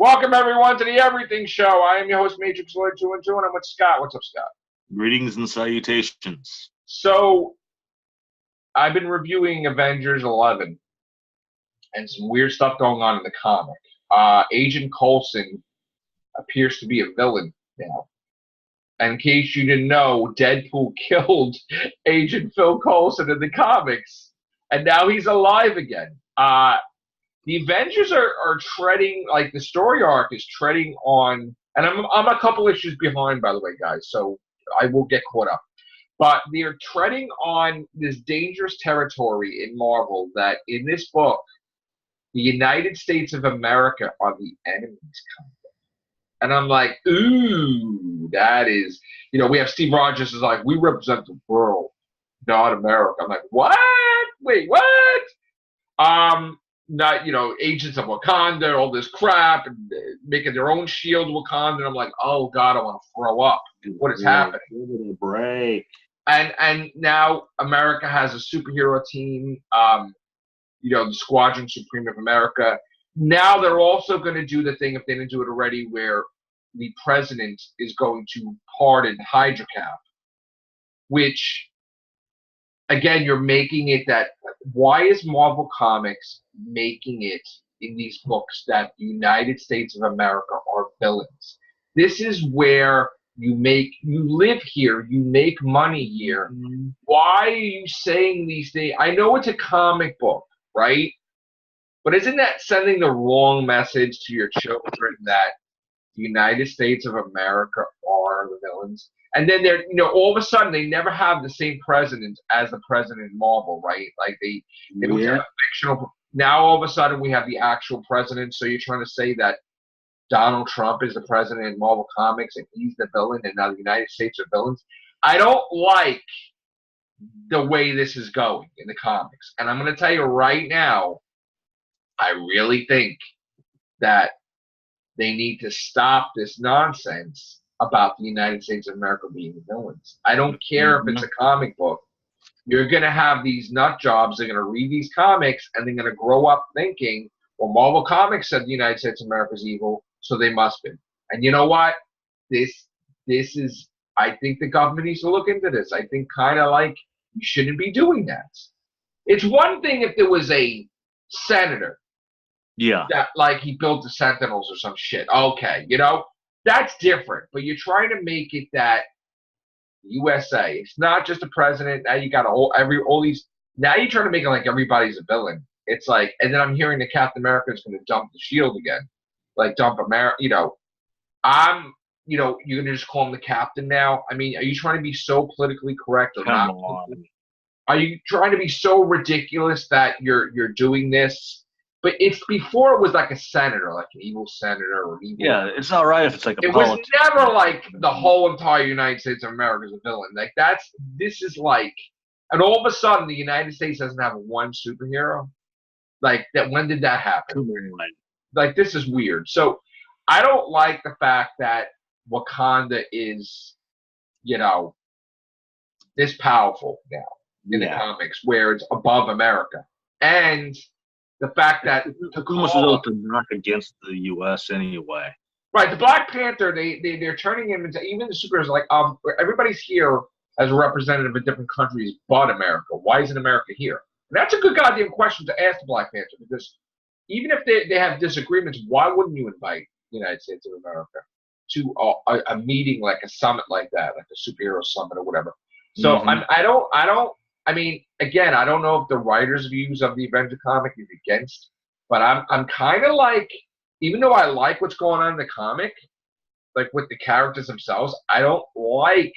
Welcome, everyone, to the Everything Show. I am your host, Matrixlord212, and I'm with Scott. What's up, Scott? Greetings and salutations. So, I've been reviewing Avengers 11 and some weird stuff going on in the comic. Agent Coulson appears to be a villain now. And in case you didn't know, Deadpool killed Agent Phil Coulson in the comics, and now he's alive again. The Avengers are treading, like, the story arc is treading on, and I'm a couple issues behind, by the way, guys, so I will get caught up. But they're treading on this dangerous territory in Marvel that in this book, the United States of America are the enemies, kind of. And I'm like, ooh, that is, we have Steve Rogers is like, we represent the world, not America. I'm like, what? Wait, what? Not, agents of Wakanda, all this crap, and making their own shield Wakanda. And I'm like, oh, God, I want to throw up. What is happening? Give it a break. And now America has a superhero team, the Squadron Supreme of America. Now they're also going to do the thing, if they didn't do it already, where the president is going to pardon Hydra Cap, which, again, you're making it that, why is Marvel Comics making it in these books that the United States of America are villains? This is where you live here, you make money here. Mm-hmm. Why are you saying these things? I know it's a comic book, right? But isn't that sending the wrong message to your children that the United States of America are the villains? And then they're, all of a sudden, they never have the same president as the president in Marvel, right? Like they would have a fictional. Now all of a sudden we have the actual president. So you're trying to say that Donald Trump is the president in Marvel Comics and he's the villain, and now the United States are villains. I don't like the way this is going in the comics, and I'm going to tell you right now, I really think that they need to stop this nonsense about the United States of America being the villains. I don't care if it's a comic book. You're going to have these nut jobs. They're going to read these comics, and they're going to grow up thinking, well, Marvel Comics said the United States of America is evil, so they must be. And you know what? This is, I think the government needs to look into this. I think kind of like you shouldn't be doing that. It's one thing if there was a senator that, like, he built the Sentinels or some shit. Okay, that's different. But you're trying to make it that USA. It's not just a president. Now you got all these. Now you're trying to make it like everybody's a villain. It's like, and then I'm hearing that Captain America is going to dump the shield again, like dump America. You're going to just call him the captain now. I mean, are you trying to be so politically correct or not? Are you trying to be so ridiculous that you're doing this? But it's before it was like a senator, like an evil senator or evil. Yeah, it's not right if it's like a It was never like the whole entire United States of America is a villain. Like this is like, and all of a sudden the United States doesn't have one superhero. Like that, when did that happen? Like, this is weird. So I don't like the fact that Wakanda is, this powerful now in the comics, where it's above America. And the fact that almost as though to knock against the U.S. anyway. Right, the Black Panther, they're turning him into, even the superheroes, like, everybody's here as a representative of different countries but America. Why isn't America here? And that's a good goddamn question to ask the Black Panther, because even if they have disagreements, why wouldn't you invite the United States of America to a meeting, like a summit like that, like a superhero summit or whatever? So I mean, again, I don't know if the writer's views of the Avenger comic is against, but I'm kind of like, even though I like what's going on in the comic, like with the characters themselves, I don't like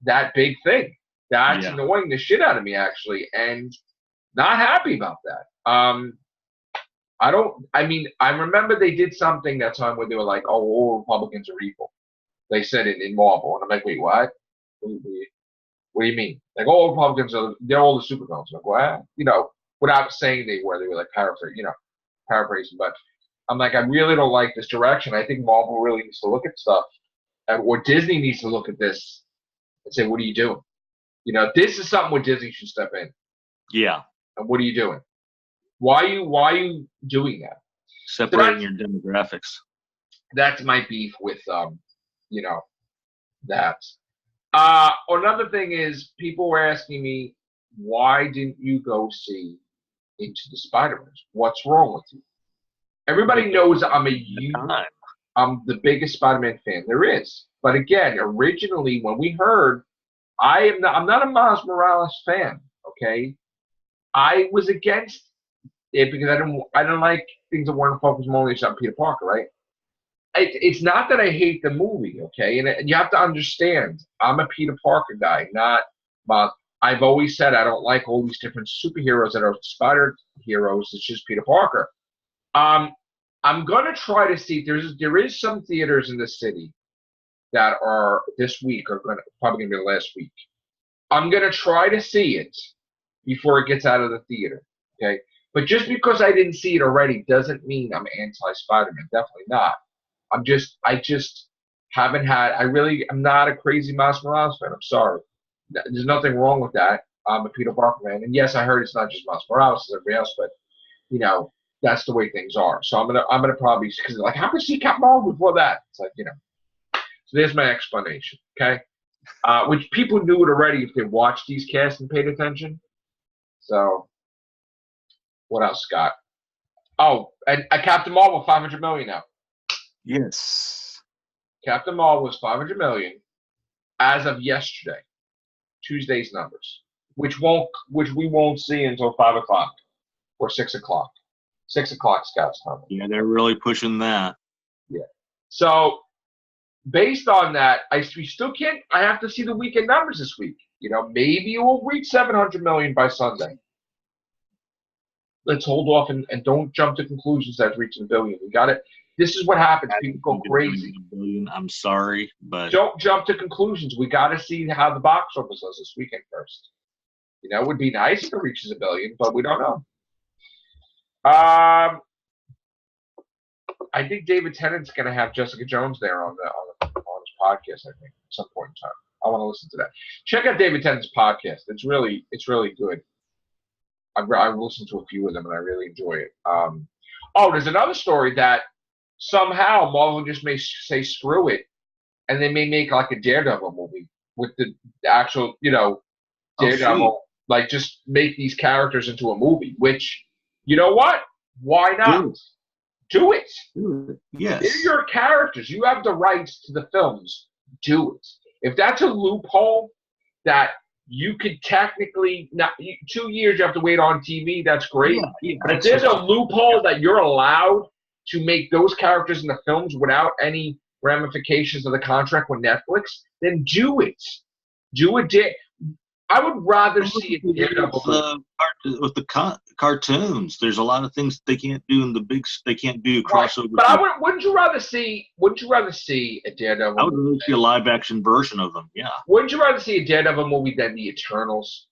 that big thing. That's annoying the shit out of me, actually, and not happy about that. I remember they did something that time where they were like, oh, all Republicans are evil. They said it in Marvel, and I'm like, wait, what? What do you mean? Like, all Republicans they're all the supervillains. Like, what? Without saying they were like paraphrasing. But I'm like, I really don't like this direction. I think Marvel really needs to look at stuff, or Disney needs to look at this and say, what are you doing? This is something where Disney should step in. Yeah. And what are you doing? Why are you doing that? Separating your demographics. That's my beef with you know, that. Another thing is people were asking me, why didn't you go see Into the Spider-Verse? What's wrong with you? Everybody knows I'm the biggest Spider-Man fan there is. But again, originally when we heard, I'm not a Miles Morales fan. Okay, I was against it because I didn't like things that weren't focused only on Peter Parker, right? It's not that I hate the movie, okay? And you have to understand, I'm a Peter Parker guy, not. I've always said I don't like all these different superheroes that are spider heroes. It's just Peter Parker. I'm gonna try to see. There is some theaters in the city that are this week are probably gonna be the last week. I'm gonna try to see it before it gets out of the theater, okay? But just because I didn't see it already doesn't mean I'm anti-Spider-Man. Definitely not. I just haven't had. I'm not a crazy Miles Morales fan. I'm sorry. There's nothing wrong with that. I'm a Peter Parker fan, and yes, I heard it's not just Miles Morales, it's everybody else, but that's the way things are. So I'm gonna probably, because like, how could you see Captain Marvel before that? It's like, So there's my explanation. Okay, which people knew it already if they watched these casts and paid attention. So what else, Scott? Oh, and Captain Marvel 500 million now. Yes. Captain Marvel was 500 million as of yesterday, Tuesday's numbers, which we won't see until 5 o'clock or 6 o'clock. 6 o'clock, Scott's time. Yeah, they're really pushing that. Yeah. So based on that, we still can't. I have to see the weekend numbers this week. Maybe it will reach 700 million by Sunday. Let's hold off and don't jump to conclusions that it's reaching a billion. We got it. This is what happens. People go crazy. I'm sorry, but don't jump to conclusions. We got to see how the box office does this weekend first. It would be nice if it reaches a billion, but we don't know. I think David Tennant's going to have Jessica Jones there on his podcast. I think at some point in time. I want to listen to that. Check out David Tennant's podcast. It's really good. I've listened to a few of them and I really enjoy it. There's another story that somehow Marvel just may say screw it, and they may make like a Daredevil movie with the actual, Daredevil. Like just make these characters into a movie. Which, you know what? Why not? Do it. Yes. They're your characters. You have the rights to the films. Do it. If that's a loophole that you could technically not 2 years you have to wait on TV, that's great. Yeah, but if there's a loophole that you're allowed to make those characters in the films without any ramifications of the contract with Netflix, then do it. Do it. I would rather see it with the cartoons. There's a lot of things they can't do in the big. They can't do crossover. Right. But wouldn't you rather see a Daredevil? I would really see a live action version of them. Yeah. Wouldn't you rather see a Daredevil movie than the Eternals?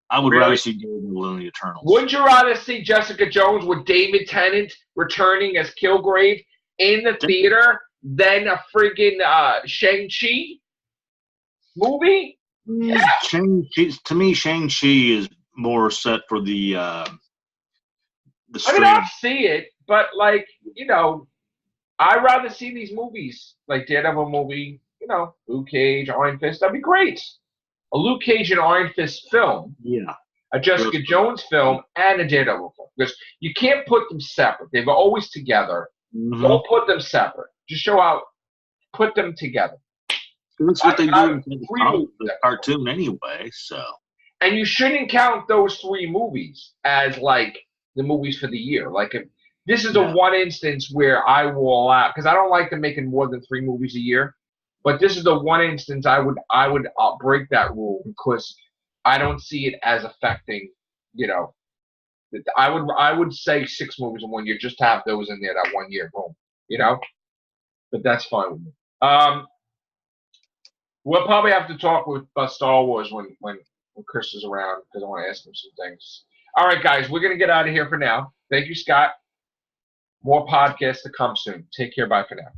I would rather see Daredevil than the Eternals. Wouldn't you rather see Jessica Jones with David Tennant returning as Kilgrave in the theater than a friggin' Shang-Chi movie? Yeah. To me, Shang-Chi is more set for the stream. I'll see it, but I'd rather see these movies, like Daredevil movie, Luke Cage, Iron Fist. That'd be great. A Luke Cage and Iron Fist film. Yeah. A Jessica Jones film and a Daredevil film. Because you can't put them separate. They're always together. Mm-hmm. Don't put them separate. Just put them together. That's what they do in the cartoon anyway, so. And you shouldn't count those 3 movies as, the movies for the year. This is the one instance where I will allow, because I don't like them making more than 3 movies a year, but this is the one instance I would break that rule because I don't see it as affecting, I would say 6 movies in 1 year, just to have those in there that 1 year, boom, But that's fine with me. We'll probably have to talk about Star Wars when Chris is around because I want to ask him some things. All right, guys, we're going to get out of here for now. Thank you, Scott. More podcasts to come soon. Take care. Bye for now.